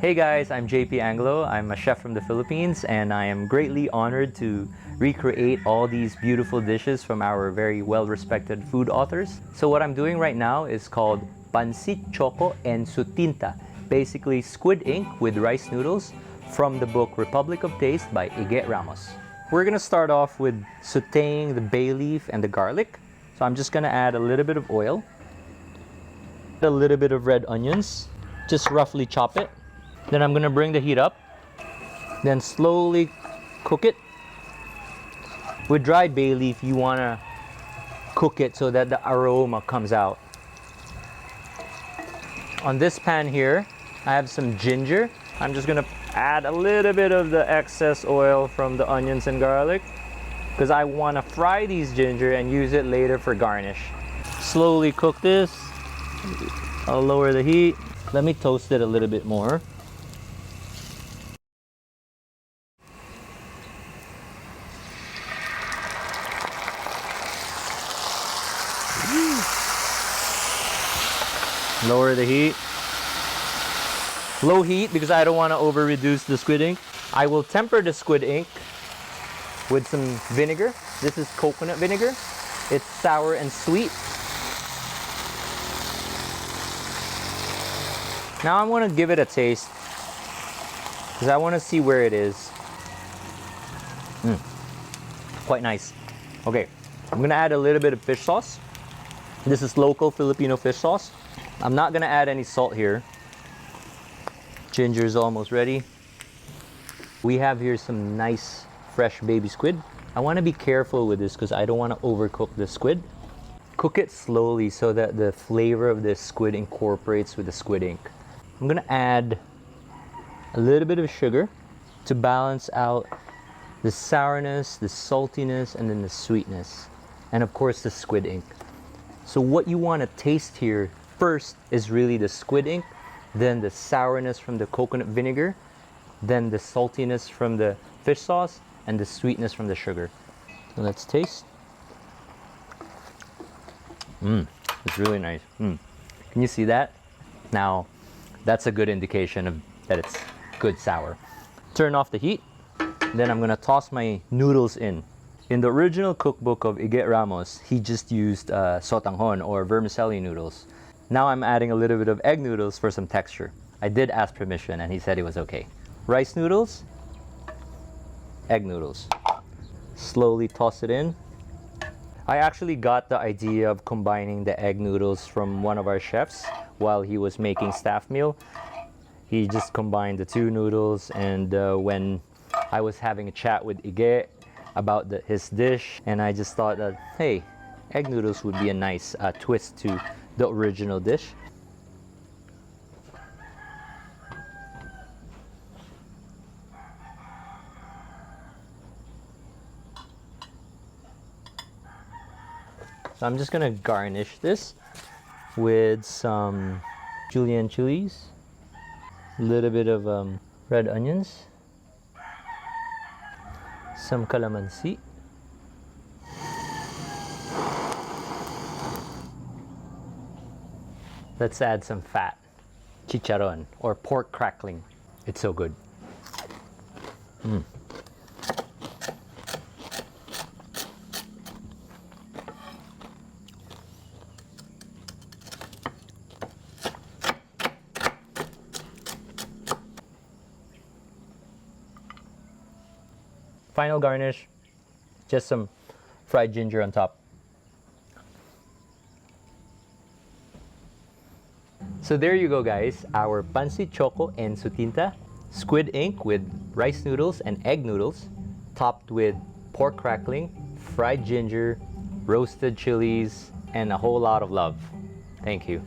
Hey guys, I'm JP Anglo. I'm a chef from the Philippines and I am greatly honored to recreate all these beautiful dishes from our very well-respected food authors. So what I'm doing right now is called Pansit Choco and Sutinta, basically squid ink with rice noodles from the book Republic of Taste by Ige Ramos. We're gonna start off with sauteing the bay leaf and the garlic. So I'm just gonna add a little bit of oil, a little bit of red onions, just roughly chop it. Then I'm gonna bring the heat up, then slowly cook it. With dried bay leaf, you wanna cook it so that the aroma comes out. On this pan here, I have some ginger. I'm just gonna add a little bit of the excess oil from the onions and garlic because I wanna fry these ginger and use it later for garnish. Slowly cook this. I'll lower the heat. Let me toast it a little bit more. Lower the heat. Low heat because I don't want to over reduce the squid ink. I will temper the squid ink with some vinegar. This is coconut vinegar. It's sour and sweet. Now I want to give it a taste because I want to see where it is. Quite nice. Okay, I'm gonna add a little bit of fish sauce. This is local Filipino fish sauce. I'm not gonna add any salt here. Ginger is almost ready. We have here some nice fresh baby squid. I wanna be careful with this because I don't wanna overcook the squid. Cook it slowly so that the flavor of the squid incorporates with the squid ink. I'm gonna add a little bit of sugar to balance out the sourness, the saltiness, and then the sweetness. And of course the squid ink. So what you wanna taste here first is really the squid ink, then the sourness from the coconut vinegar, then the saltiness from the fish sauce, and the sweetness from the sugar. So let's taste. It's really nice. Can you see that? Now, that's a good indication of that it's good sour. Turn off the heat. Then I'm gonna toss my noodles in. In the original cookbook of Ige Ramos, he just used sotanghon or vermicelli noodles. Now I'm adding a little bit of egg noodles for some texture. I did ask permission and he said it was okay. Rice noodles, egg noodles. Slowly toss it in. I actually got the idea of combining the egg noodles from one of our chefs while he was making staff meal. He just combined the two noodles, and when I was having a chat with Ige about his dish, and I just thought that, hey, egg noodles would be a nice twist to the original dish. So I'm just gonna garnish this with some julienne chilies, a little bit of red onions, some calamansi, let's add some fat, chicharron or pork crackling. It's so good. Final garnish, just some fried ginger on top. So there you go guys, our Pansit Choco and Sutinta, squid ink with rice noodles and egg noodles, topped with pork crackling, fried ginger, roasted chilies, and a whole lot of love. Thank you.